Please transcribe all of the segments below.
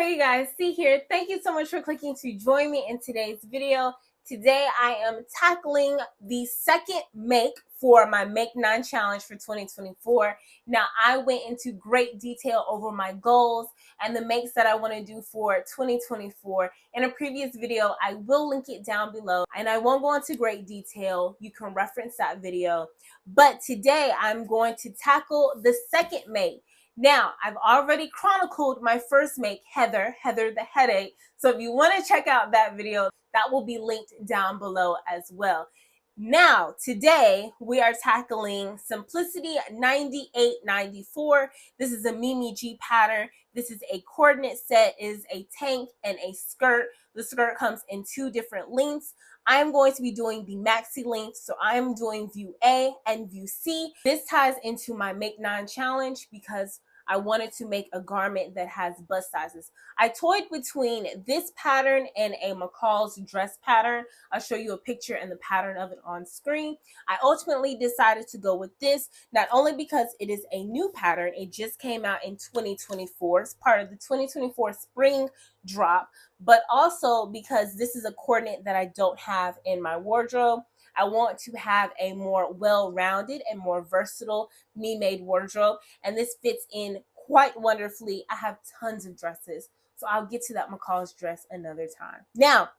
Hey guys, C here. Thank you so much for clicking to join me in today's video. Today I am tackling the second make for my Make 9 challenge for 2024. Now I went into great detail over my goals and the makes that I want to do for 2024 in a previous video. I will link it down below and I won't go into great detail. You can reference that video. But today I'm going to tackle the second make. Now, I've already chronicled my first make, Heather the Headache. So if you want to check out that video, that will be linked down below as well. Now, today we are tackling Simplicity 9894. This is a Mimi G pattern. This is a coordinate set, is a tank and a skirt. The skirt comes in two different lengths. I'm going to be doing the maxi length, so I'm doing view A and view C. This ties into my Make 9 challenge because I wanted to make a garment that has bust sizes. I toyed between this pattern and a McCall's dress pattern. I'll show you a picture and the pattern of it on screen. I ultimately decided to go with this, not only because it is a new pattern, it just came out in 2024. It's part of the 2024 spring drop, but also because this is a coordinate that I don't have in my wardrobe. I want to have a more well-rounded and more versatile me-made wardrobe, and this fits in quite wonderfully. I have tons of dresses, so I'll get to that McCall's dress another time. Now,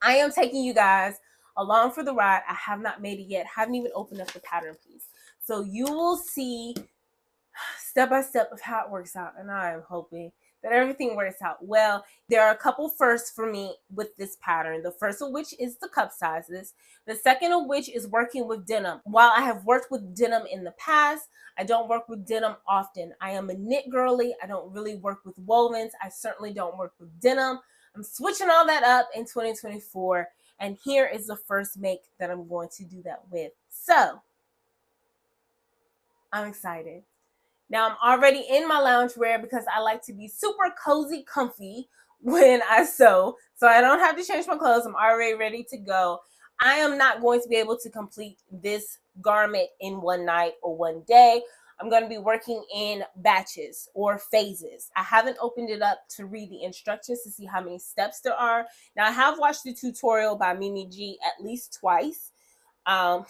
I am taking you guys along for the ride. I have not made it yet, haven't even opened up the pattern piece. So you will see step by step of how it works out, and I am hoping that everything works out well. There are a couple firsts for me with this pattern. The first of which is the cup sizes. The second of which is working with denim. While I have worked with denim in the past, I don't work with denim often. I am a knit girly. I don't really work with wovens. I certainly don't work with denim. I'm switching all that up in 2024, and here is the first make that I'm going to do that with. So, I'm excited. Now I'm already in my loungewear because I like to be super cozy, comfy when I sew. So I don't have to change my clothes. I'm already ready to go. I am not going to be able to complete this garment in one night or one day. I'm going to be working in batches or phases. I haven't opened it up to read the instructions to see how many steps there are. Now I have watched the tutorial by Mimi G at least twice. I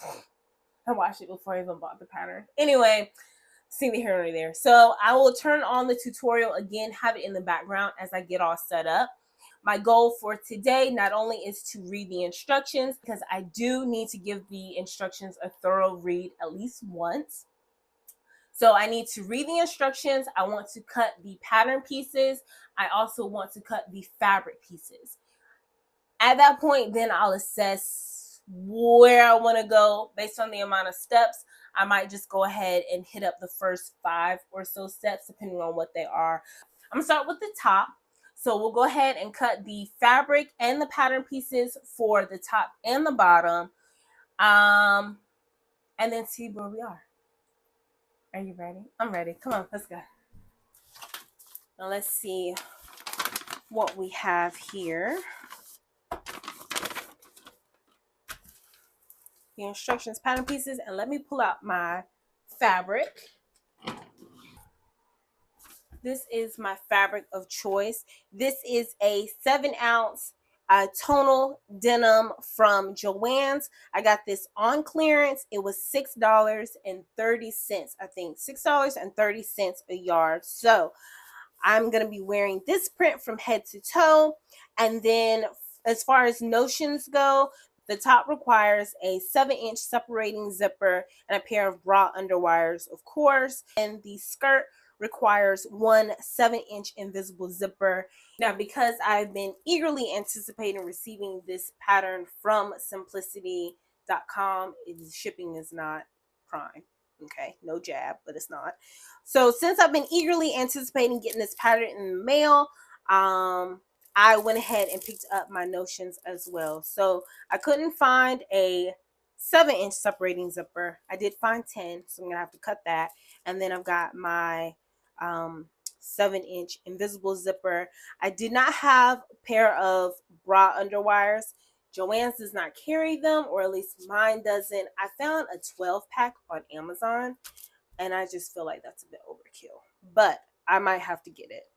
watched it before I even bought the pattern. Anyway, see the here or there. So I will turn on the tutorial again, have it in the background as I get all set up. My goal for today not only is to read the instructions, because I do need to give the instructions a thorough read at least once. So I need to read the instructions. I want to cut the pattern pieces. I also want to cut the fabric pieces. At that point, then I'll assess where I want to go based on the amount of steps. I might just go ahead and hit up the first 5 or so steps depending on what they are. I'm gonna start with the top. So we'll go ahead and cut the fabric and the pattern pieces for the top and the bottom. And then see where we are. Are you ready? I'm ready. Come on, let's go. Now let's see what we have here. The instructions, pattern pieces, and let me pull out my fabric. This is my fabric of choice. This is a 7-ounce tonal denim from Joann's. I got this on clearance. It was $6.30, I think. $6.30 a yard. So I'm going to be wearing this print from head to toe. And then as far as notions go, the top requires a 7-inch separating zipper and a pair of bra underwires, of course. And the skirt requires one 7-inch invisible zipper. Now, because I've been eagerly anticipating receiving this pattern from simplicity.com, shipping is not Prime. Okay, no jab, but it's not. So since I've been eagerly anticipating getting this pattern in the mail, I went ahead and picked up my notions as well. So I couldn't find a 7-inch separating zipper. I did find 10, so I'm gonna have to cut that. And then I've got my 7-inch invisible zipper. I did not have a pair of bra underwires. Joann's does not carry them, or at least mine doesn't. I found a 12-pack on Amazon, and I just feel like that's a bit overkill. But I might have to get it.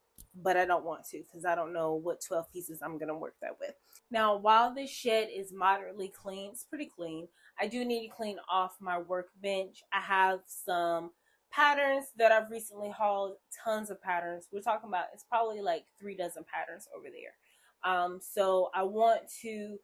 but I don't want to because I don't know what 12 pieces I'm going to work that with. Now, while this shed is moderately clean, it's pretty clean, I do need to clean off my workbench. I have some patterns that I've recently hauled, tons of patterns. We're talking about, it's probably like 3 dozen patterns over there. So I want to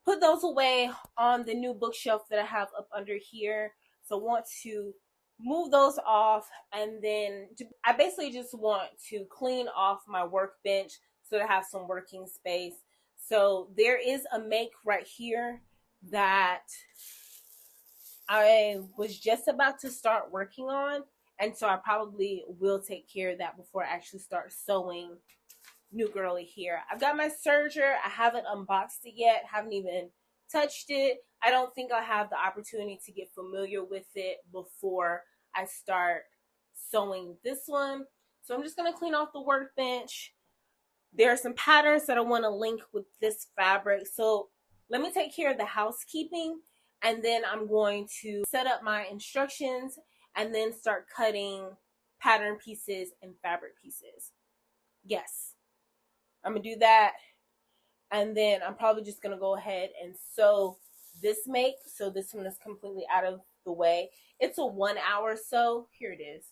put those away on the new bookshelf that I have up under here. So I want to move those off, and then I basically just want to clean off my workbench so that I have some working space. So there is a make right here that I was just about to start working on, and so I probably will take care of that before I actually start sewing new girly here. I've got my serger. I haven't unboxed it yet, haven't even touched it. I don't think I'll have the opportunity to get familiar with it before I start sewing this one. So I'm just going to clean off the workbench. There are some patterns that I want to link with this fabric. So let me take care of the housekeeping, and then I'm going to set up my instructions and then start cutting pattern pieces and fabric pieces. Yes, I'm going to do that. And then I'm probably just going to go ahead and sew this make. So this one is completely out of the way. It's a 1 hour sew. Here it is.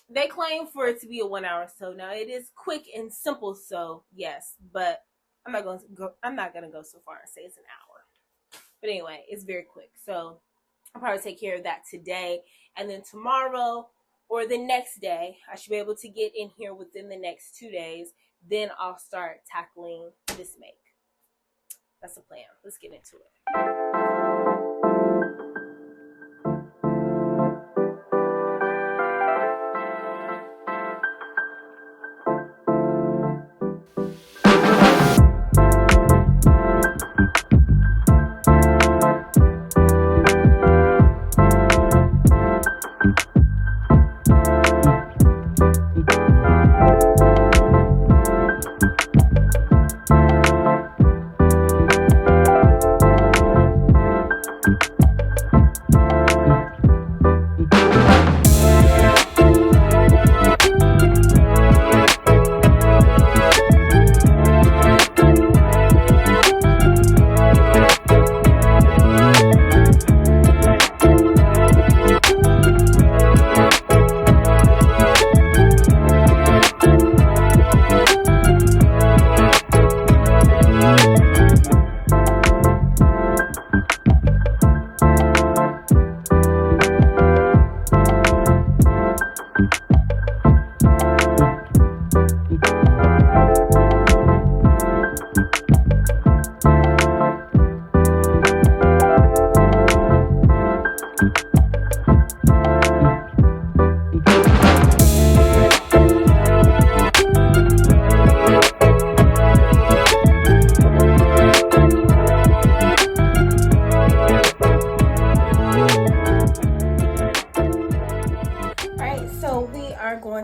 They claim for it to be a 1 hour sew. Now it is quick and simple sew, yes, but I'm not gonna go so far and say it's an hour. But anyway, it's very quick. So I'll probably take care of that today, and then tomorrow or the next day, I should be able to get in here within the next 2 days. Then I'll start tackling this make. That's the plan. Let's get into it.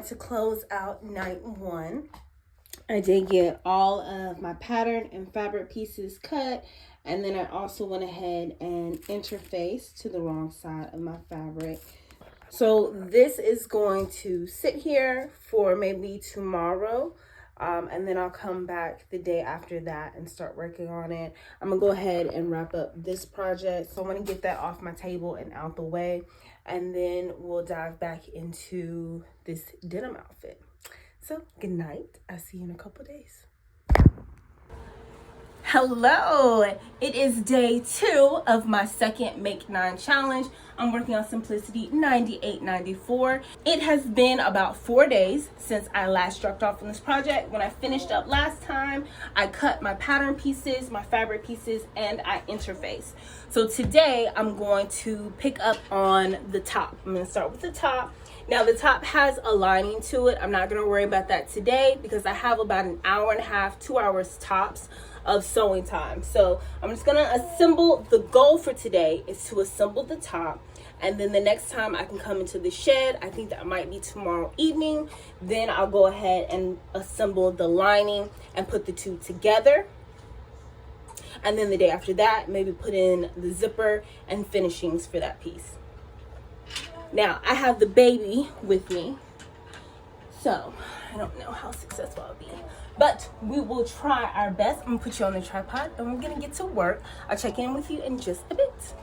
To close out night 1, I did get all of my pattern and fabric pieces cut, and then I also went ahead and interfaced to the wrong side of my fabric. So this is going to sit here for maybe tomorrow, and then I'll come back the day after that and start working on it. I'm gonna go ahead and wrap up this project, so I want to get that off my table and out the way, and then we'll dive back into this denim outfit. So good night. I'll see you in a couple days. Hello, it is day 2 of my second Make 9 challenge. I'm working on Simplicity 9894. It has been about 4 days since I last dropped off on this project. When I finished up last time, I cut my pattern pieces, my fabric pieces, and I interfaced. So today I'm going to pick up on the top. I'm going to start with the top. Now the top has a lining to it. I'm not going to worry about that today because I have about an hour and a half, 2 hours tops of sewing time. So I'm just gonna assemble. The goal for today is to assemble the top, and then the next time I can come into the shed, I think that might be tomorrow evening, then I'll go ahead and assemble the lining and put the two together. And then the day after that, maybe put in the zipper and finishings for that piece. Now I have the baby with me, so I don't know how successful I'll be, but we will try our best. I'm gonna put you on the tripod and we're gonna get to work. I'll check in with you in just a bit.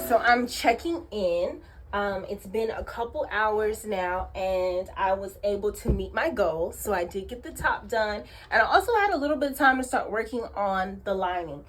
So I'm checking in. It's been a couple hours now and I was able to meet my goal. So I did get the top done, and I also had a little bit of time to start working on the lining.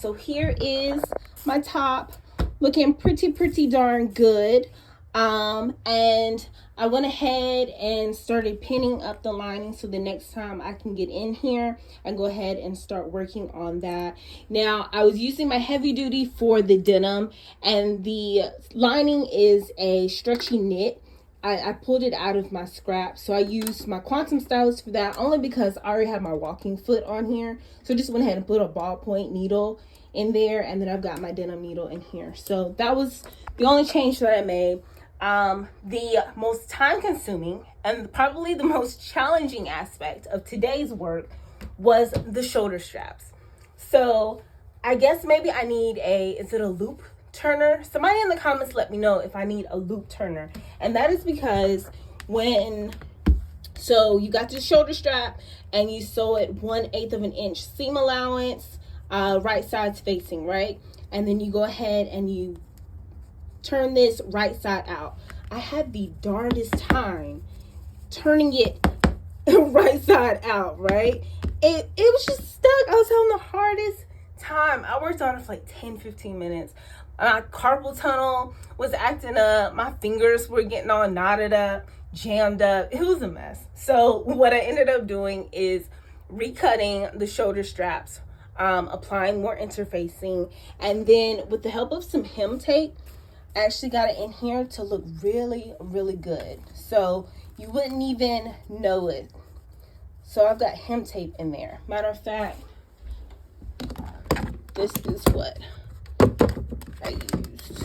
So here is my top, looking pretty darn good. And I went ahead and started pinning up the lining so the next time I can get in here and go ahead and start working on that. Now, I was using my heavy duty for the denim, and the lining is a stretchy knit. I pulled it out of my scrap, so I used my quantum stylus for that, only because I already have my walking foot on here. So I just went ahead and put a ballpoint needle in there, and then I've got my denim needle in here. So that was the only change that I made. The most time consuming and probably the most challenging aspect of today's work was the shoulder straps. So I guess maybe I need is it a loop turner? Somebody in the comments let me know if I need a loop turner. And that is because so you got the shoulder strap and you sew it 1/8 of an inch seam allowance, right sides facing, right? And then you go ahead and you turn this right side out. I had the darndest time turning it right side out, right? It was just stuck. I was having the hardest time. I worked on it for like 10-15 minutes. My carpal tunnel was acting up. My fingers were getting all knotted up, jammed up. It was a mess. So what I ended up doing is recutting the shoulder straps, applying more interfacing, and then with the help of some hem tape, I actually got it in here to look really good. So you wouldn't even know it. So I've got hem tape in there. Matter of fact, this is what I used.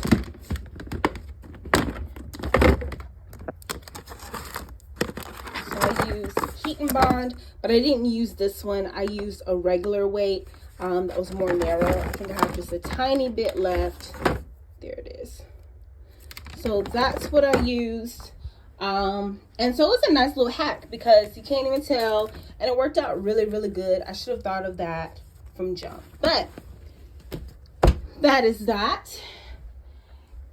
So I used Heat and Bond, but I didn't use this one. I used a regular weight that was more narrow. I think I have just a tiny bit left. There it is. So that's what I used. And so it was a nice little hack because you can't even tell, and it worked out really good. I should have thought of that from jump, but that is that.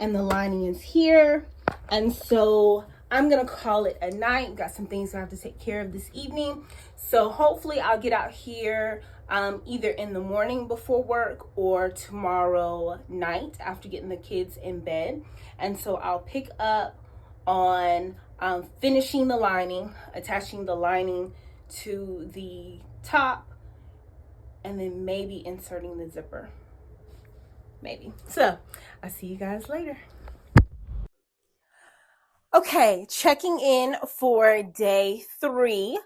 And the lining is here. And so I'm gonna call it a night. Got some things I have to take care of this evening. So hopefully I'll get out here either in the morning before work or tomorrow night after getting the kids in bed. And so I'll pick up on finishing the lining, attaching the lining to the top, and then maybe inserting the zipper. Maybe. So I'll see you guys later. Okay, checking in for day 3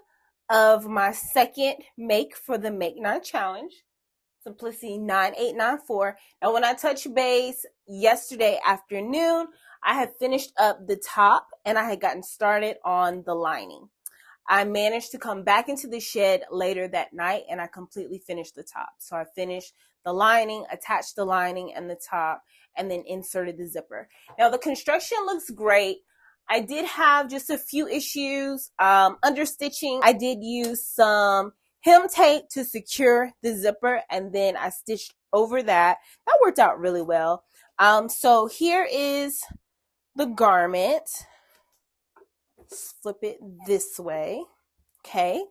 of my second make for the Make 9 challenge, Simplicity 9894. Now, when I touched base yesterday afternoon, I had finished up the top and I had gotten started on the lining. I managed to come back into the shed later that night and I completely finished the top. So I finished the lining, attached the lining and the top, and then inserted the zipper. Now, the construction looks great. I did have just a few issues under stitching. I did use some hem tape to secure the zipper, and then I stitched over that. That worked out really well. So here is the garment. Let's flip it this way. Okay.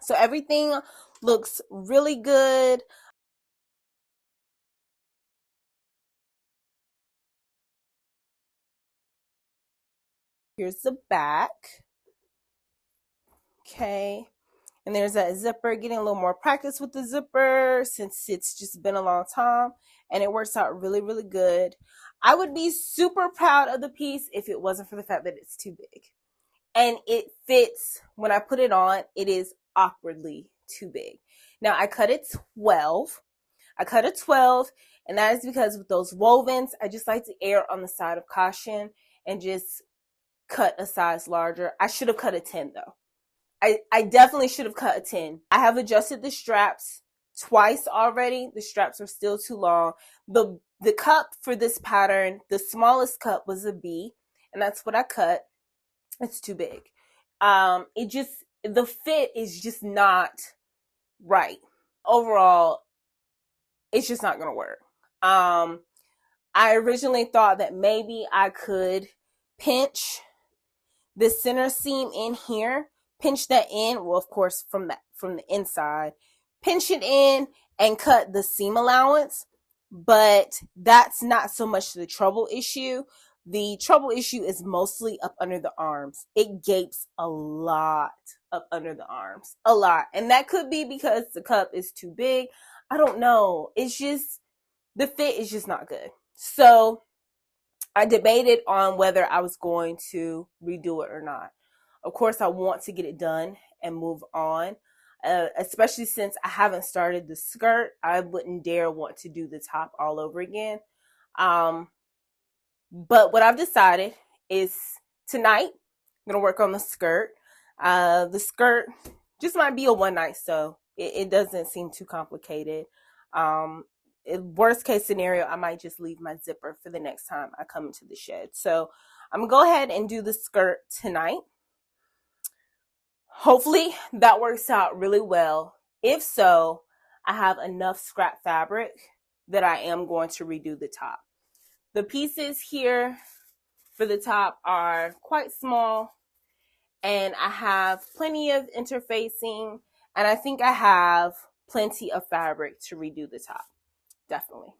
So everything looks really good. Here's the back. Okay. And there's that zipper, getting a little more practice with the zipper since it's just been a long time, and it works out really, really good. I would be super proud of the piece if it wasn't for the fact that it's too big. And it fits, when I put it on, it is awkwardly too big. Now I cut it 12. And that is because with those wovens, I just like to err on the side of caution and just cut a size larger. I should have cut a 10 though. I definitely should have cut a 10. I have adjusted the straps twice already. The straps are still too long. The cup for this pattern, the smallest cup was a B, and that's what I cut. It's too big. The fit is just not right. Overall, it's just not gonna work. I originally thought that maybe I could pinch the center seam in here, pinch that in, well, of course, from the inside, pinch it in and cut the seam allowance, but that's not so much the trouble issue. The trouble issue is mostly up under the arms. It gapes a lot up under the arms, a lot. And that could be because the cup is too big. I don't know. It's just, the fit is just not good. So I debated on whether I was going to redo it or not. Of course, I want to get it done and move on, especially since I haven't started the skirt. I wouldn't dare want to do the top all over again. But what I've decided is tonight, I'm going to work on the skirt. The skirt just might be a one night sew. It doesn't seem too complicated. Worst case scenario, I might just leave my zipper for the next time I come into the shed. So I'm going to go ahead and do the skirt tonight. Hopefully that works out really well. If so, I have enough scrap fabric that I am going to redo the top. The pieces here for the top are quite small, and I have plenty of interfacing, and I think I have plenty of fabric to redo the top, definitely.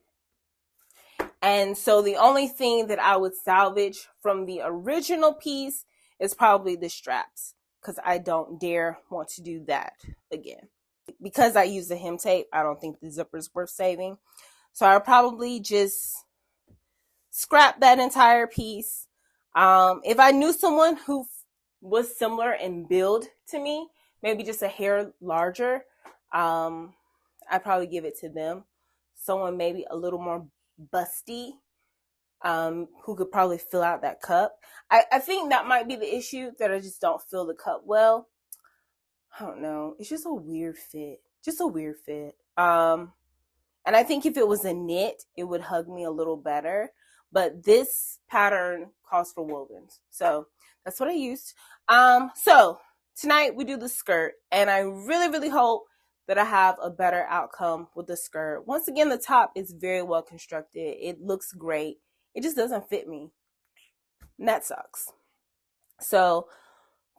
And so the only thing that I would salvage from the original piece is probably the straps, because I don't dare want to do that again. Because I use the hem tape, I don't think the zipper is worth saving. So I'll probably just scrap that entire piece. If I knew someone who was similar in build to me, maybe just a hair larger, I'd probably give it to them. Someone maybe a little more busty, who could probably fill out that cup. I think that might be the issue, that I just don't fill the cup well. I don't know. It's just a weird fit. Just a weird fit. And I think if it was a knit, it would hug me a little better. But this pattern calls for wovens. So that's what I used. So tonight we do the skirt, and I really, really hope that I have a better outcome with the skirt. Once again, the top is very well constructed. It looks great. It just doesn't fit me. And that sucks. So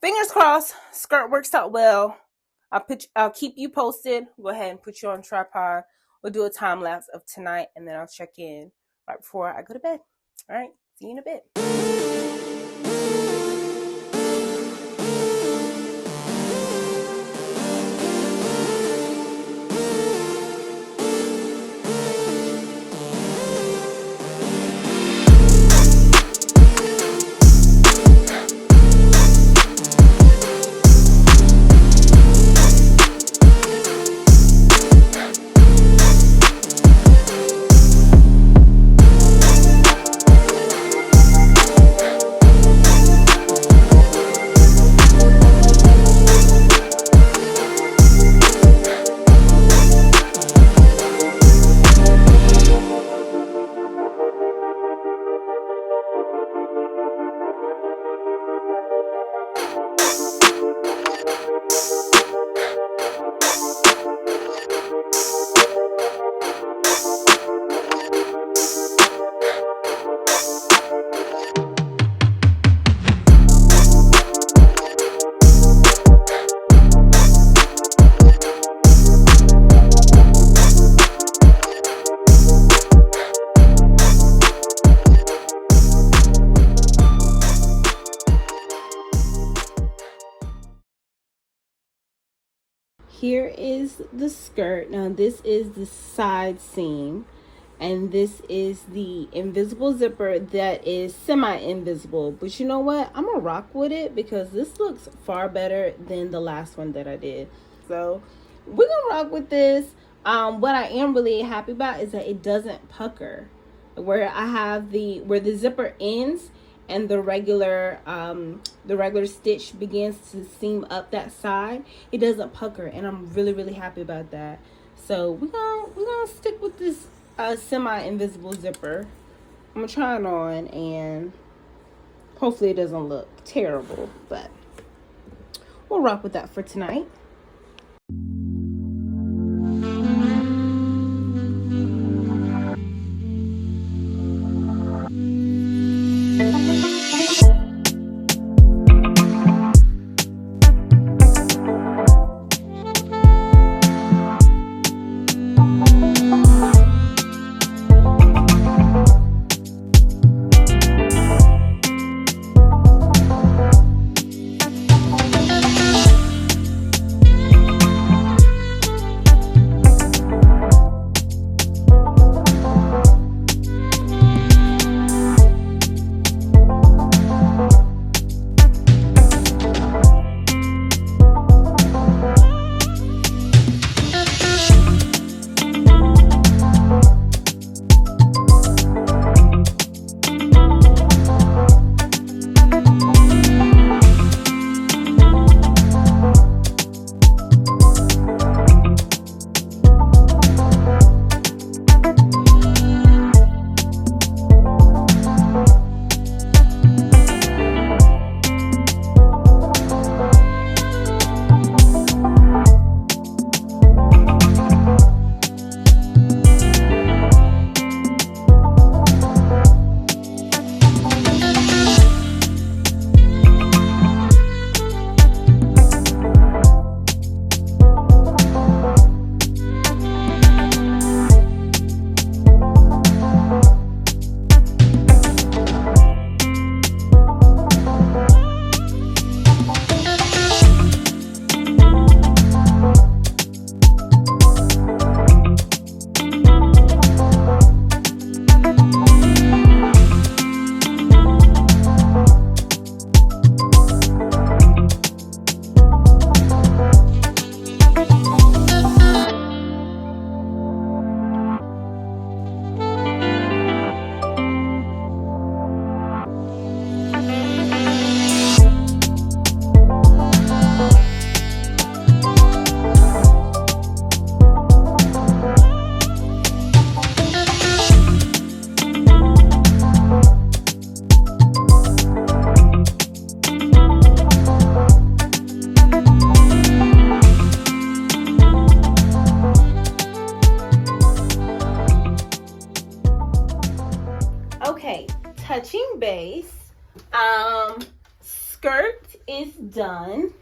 fingers crossed, skirt works out well. I'll keep you posted. Go ahead and put you on tripod. We'll do a time lapse of tonight, and then I'll check in right before I go to bed. All right, see you in a bit. here is the skirt. Now this is the side seam, and this is the invisible zipper that is semi-invisible. But you know what? I'm gonna rock with it because this looks far better than the last one that I did. So we're gonna rock with this. What I am really happy about is that it doesn't pucker. Where I have where the zipper ends and the regular stitch begins to seam up that side, it doesn't pucker, and I'm really happy about that. So we're gonna stick with this semi-invisible zipper. I'm gonna try it on, and hopefully it doesn't look terrible, but we'll rock with that for tonight. Okay, touching base. Skirt is done.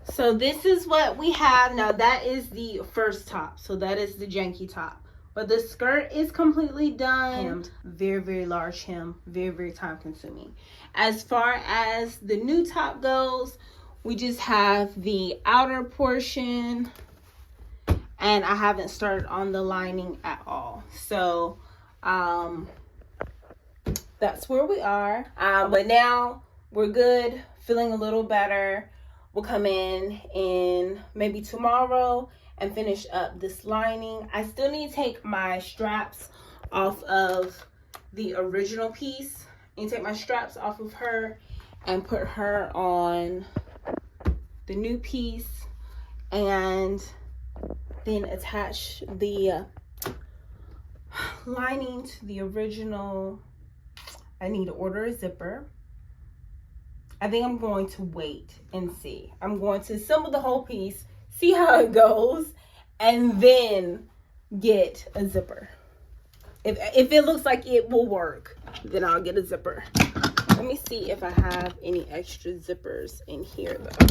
So this is what we have now. That is the first top, so that is the janky top, but the skirt is completely done. Hemmed, very large hem, very time consuming. As far as the new top goes, we just have the outer portion, and I haven't started on the lining at all. So that's where we are. But now we're good, feeling a little better. We'll come in maybe tomorrow and finish up this lining. I still need to take my straps off of the original piece and take my straps off of her and put her on the new piece, and then attach the lining to the original. I need to order a zipper. I think I'm going to wait and see. I'm going to assemble the whole piece, see how it goes, and then get a zipper. If it looks like it will work, then I'll get a zipper. Let me see if I have any extra zippers in here though.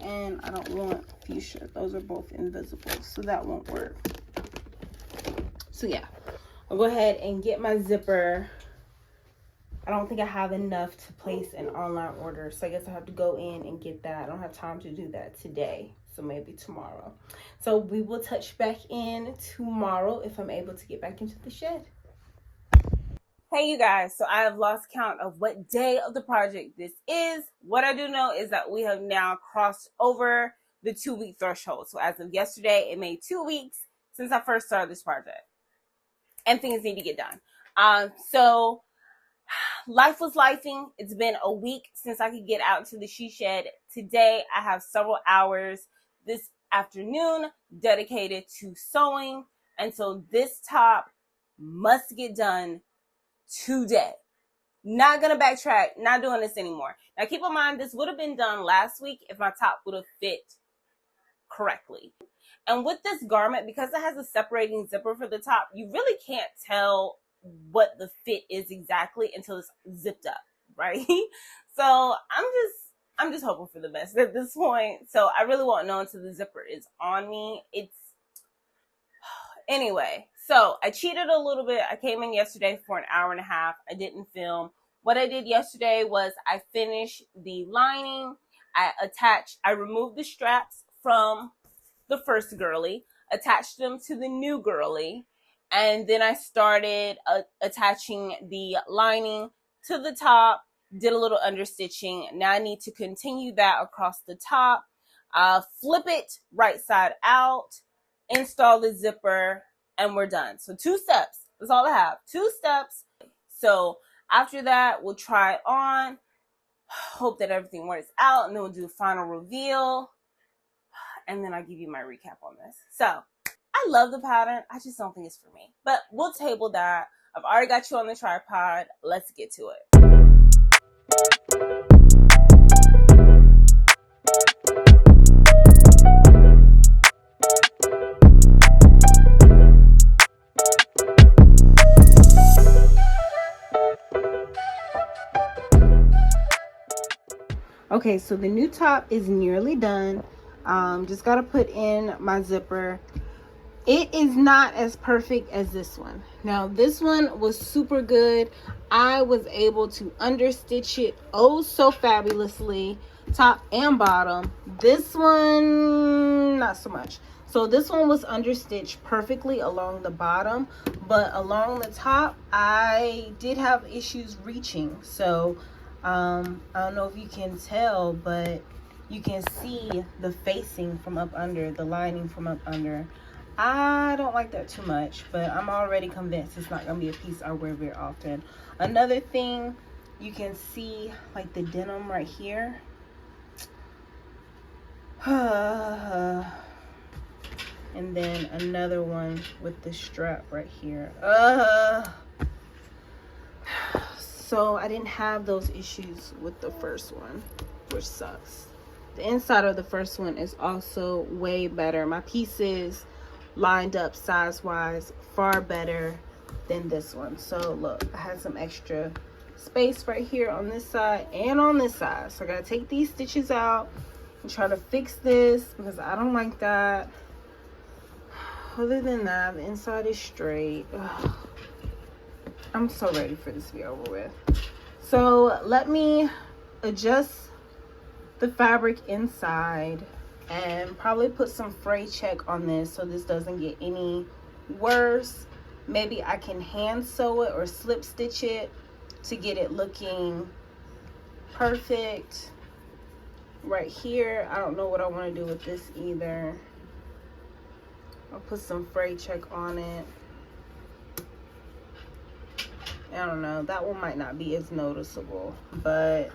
And I don't want fuchsia. Those are both invisible, so that won't work. So yeah, I'll go ahead and get my zipper. I don't think I have enough to place an online order, so I guess I have to go in and get that. I don't have time to do that today, so maybe tomorrow. So we will touch back in tomorrow if I'm able to get back into the shed. Hey you guys, so I have lost count of what day of the project this is. What I do know is that we have now crossed over the 2-week threshold. So as of yesterday, it made 2 weeks since I first started this project. And things need to get done. So life was lifing. It's been a week since I could get out to the she shed. Today, I have several hours this afternoon dedicated to sewing. And so this top must get done today. Not gonna backtrack, not doing this anymore. Now keep in mind, this would have been done last week if my top would have fit correctly. And with this garment, because it has a separating zipper for the top, you really can't tell what the fit is exactly until it's zipped up, right? So I'm just hoping for the best at this point. So I really won't know until the zipper is on me. Anyway, so I cheated a little bit. I came in yesterday for an hour and a half. I didn't film. What I did yesterday was I finished the lining. I removed the straps from the first girly, attached them to the new girly, and then I started attaching the lining to the top, did a little understitching. Now I need to continue that across the top, flip it right side out, install the zipper, and we're done. So 2 steps. That's all I have. 2 steps. So after that, we'll try it on. Hope that everything works out, and then we'll do the final reveal. And then I'll give you my recap on this. So I love the pattern. I just don't think it's for me. But we'll table that. I've already got you on the tripod. Let's get to it. Okay, so the new top is nearly done. Just got to put in my zipper. It is not as perfect as this one. Now, this one was super good. I was able to understitch it oh so fabulously, top and bottom. This one, not so much. So this one was understitched perfectly along the bottom, but along the top, I did have issues reaching. So I don't know if you can tell, but you can see the facing from up under, the lining from up under. I don't like that too much, but I'm already convinced it's not gonna be a piece I wear very often. Another thing, you can see like the denim right here. And then another one with the strap right here. So I didn't have those issues with the first one, which sucks. The inside of the first one is also way better. My pieces lined up size-wise far better than this one. So look, I had some extra space right here on this side and on this side. So I gotta take these stitches out and try to fix this because I don't like that. Other than that, the inside is straight. Ugh. I'm so ready for this to be over with. So let me adjust the fabric inside and probably put some fray check on this so this doesn't get any worse. Maybe I can hand sew it or slip stitch it to get it looking perfect. Right here, I don't know what I want to do with this either. I'll put some fray check on it. I don't know, that one might not be as noticeable, but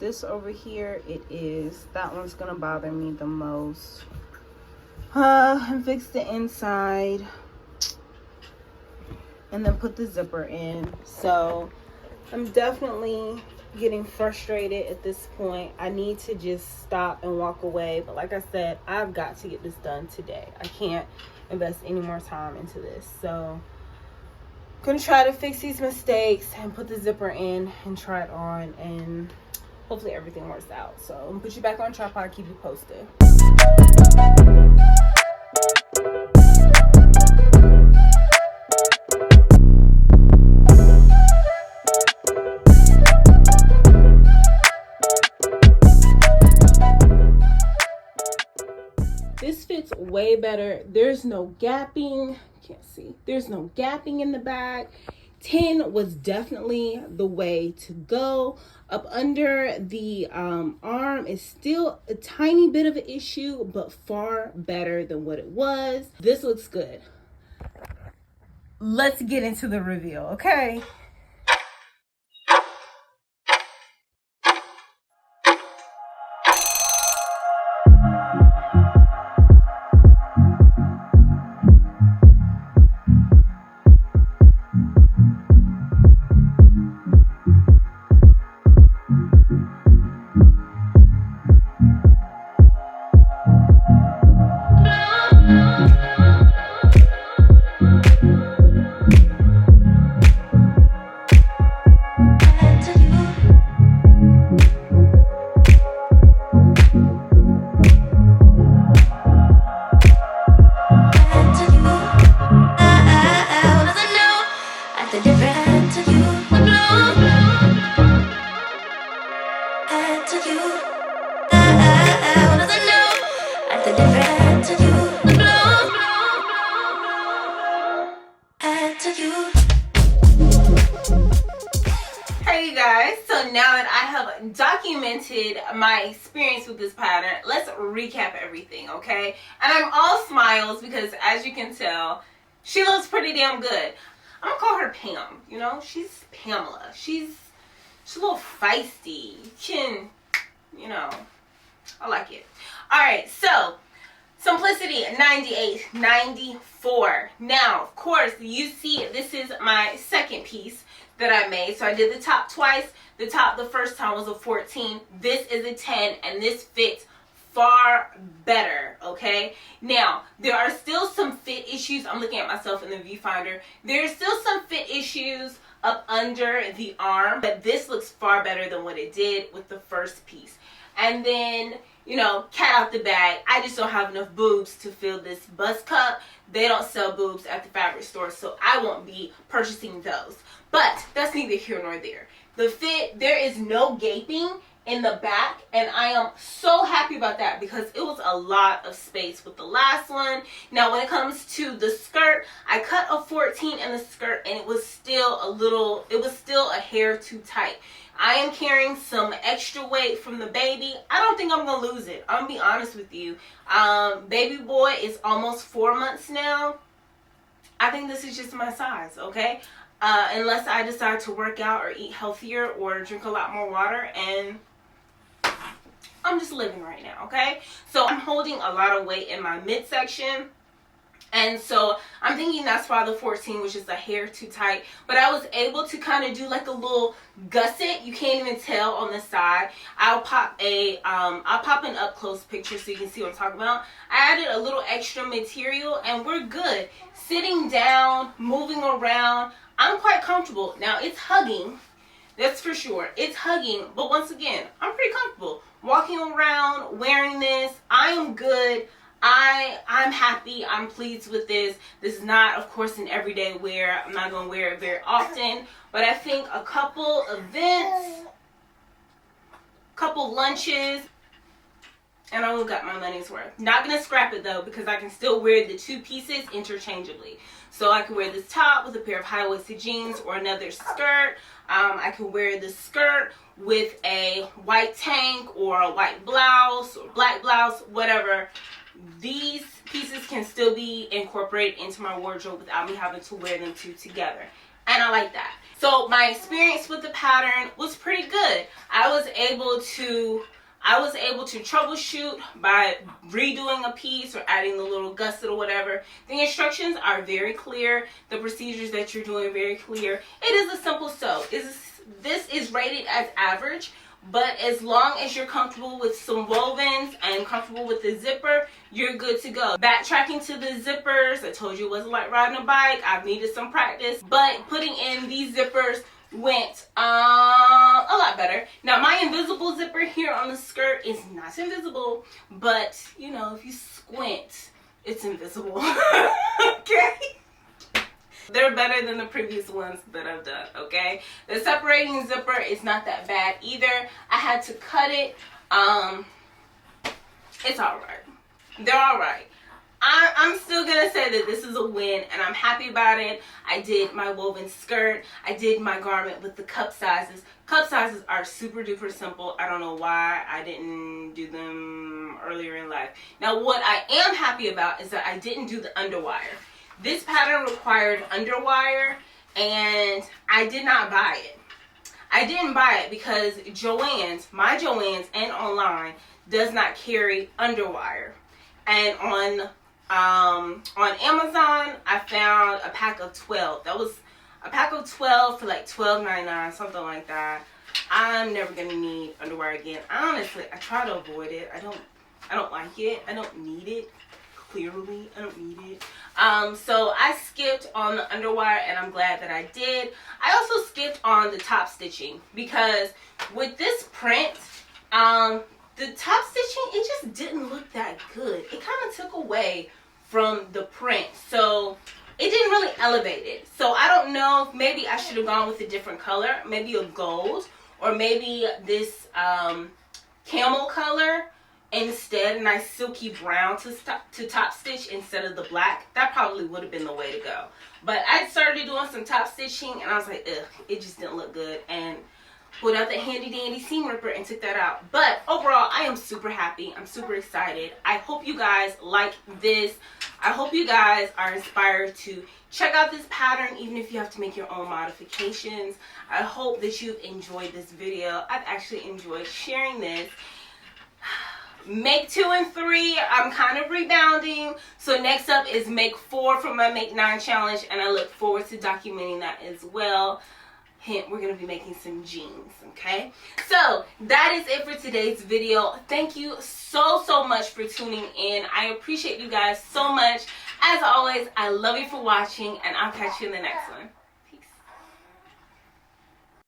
this over here, it is. That one's gonna bother me the most. And fix the inside and then put the zipper in. So I'm definitely getting frustrated at this point. I need to just stop and walk away, but like I said, I've got to get this done today. I can't invest any more time into this. So I'm gonna try to fix these mistakes and put the zipper in and try it on, and hopefully everything works out. So I'm gonna put you back on tripod, keep you posted. better. There's no gapping. Can't see. There's no gapping in the back. 10 was definitely the way to go. Up under the arm is still a tiny bit of an issue, but far better than what it was. This looks good. Let's get into the reveal, okay? Hey you guys, so now that I have documented my experience with this pattern, let's recap everything, okay? And I'm all smiles because, as you can tell, she looks pretty damn good. I'm gonna call her Pam, you know? She's Pamela. She's a little feisty. You know, I like it. Alright, so Simplicity 98, 94. Now, of course, you see this is my second piece that I made. So I did the top twice. The first time was a 14. This is a 10, and this fits far better, okay? Now, there are still some fit issues. I'm looking at myself in the viewfinder. There are still some fit issues up under the arm, but this looks far better than what it did with the first piece. And then, you know, cat out the bag, I just don't have enough boobs to fill this bust cup. They don't sell boobs at the fabric store, so I won't be purchasing those. But that's neither here nor there. The fit, there is no gaping in the back, and I am so happy about that because it was a lot of space with the last one. Now, when it comes to the skirt, I cut a 14 in the skirt, and it was still a hair too tight. I am carrying some extra weight from the baby. I don't think I'm gonna lose it. I'm gonna be honest with you. Baby boy is almost 4 months now. I think this is just my size, okay? Unless I decide to work out or eat healthier or drink a lot more water, and I'm just living right now, okay? So I'm holding a lot of weight in my midsection. And so I'm thinking that's why the 14 was just a hair too tight. But I was able to kind of do like a little gusset. You can't even tell on the side. I'll pop an up close picture so you can see what I'm talking about. I added a little extra material and we're good. Sitting down, moving around, I'm quite comfortable. Now it's hugging, that's for sure. It's hugging, but once again, I'm pretty comfortable. Walking around, wearing this, I am good. I'm happy. I'm pleased with this. This is not, of course, an everyday wear. I'm not going to wear it very often. But I think a couple events, couple lunches, and I got my money's worth. Not going to scrap it, though, because I can still wear the two pieces interchangeably. So I can wear this top with a pair of high-waisted jeans or another skirt. I can wear the skirt with a white tank or a white blouse or black blouse, whatever. These pieces can still be incorporated into my wardrobe without me having to wear them two together. And I like that. So my experience with the pattern was pretty good. I was able to troubleshoot by redoing a piece or adding the little gusset or whatever. The instructions are very clear. The procedures that you're doing are very clear. It is a simple sew. This is rated as average. But as long as you're comfortable with some wovens and comfortable with the zipper, you're good to go. Backtracking to the zippers, I told you it wasn't like riding a bike. I've needed some practice. But putting in these zippers went a lot better. Now, my invisible zipper here on the skirt is not invisible. But, you know, if you squint, it's invisible. Okay? They're better than the previous ones that I've done, okay? The separating zipper is not that bad either. I had to cut it. It's alright. They're alright. I'm still gonna say that this is a win, and I'm happy about it. I did my woven skirt. I did my garment with the cup sizes. Cup sizes are super duper simple. I don't know why I didn't do them earlier in life. Now, what I am happy about is that I didn't do the underwire. This pattern required underwire, and I did not buy it. I didn't buy it because my Joann's and online does not carry underwire. And on Amazon, I found a pack of 12. That was a pack of 12 for like $12.99, something like that. I'm never gonna need underwear again. Honestly, I try to avoid it. I don't like it. I don't need it. Clearly, I don't need it. So I skipped on the underwire, and I'm glad that I did. I also skipped on the top stitching because with this print, the top stitching, it just didn't look that good. It kind of took away from the print, so it didn't really elevate it. So I don't know, maybe I should have gone with a different color, maybe a gold, or maybe this camel color instead, a nice silky brown to top stitch instead of the black. That probably would have been the way to go. But I started doing some top stitching, and I was like, ugh, it just didn't look good, and pulled out the handy dandy seam ripper and took that out. But overall, I am super happy. I'm super excited. I hope you guys like this. I hope you guys are inspired to check out this pattern, even if you have to make your own modifications. I hope that you've enjoyed this video. I've actually enjoyed sharing this. Make 2 and 3, I'm kind of rebounding. So next up is make 4 for my Make 9 challenge, and I look forward to documenting that as well. Hint, we're going to be making some jeans, okay? So that is it for today's video. Thank you so much for tuning in. I appreciate you guys so much. As always, I love you for watching, and I'll catch you in the next one.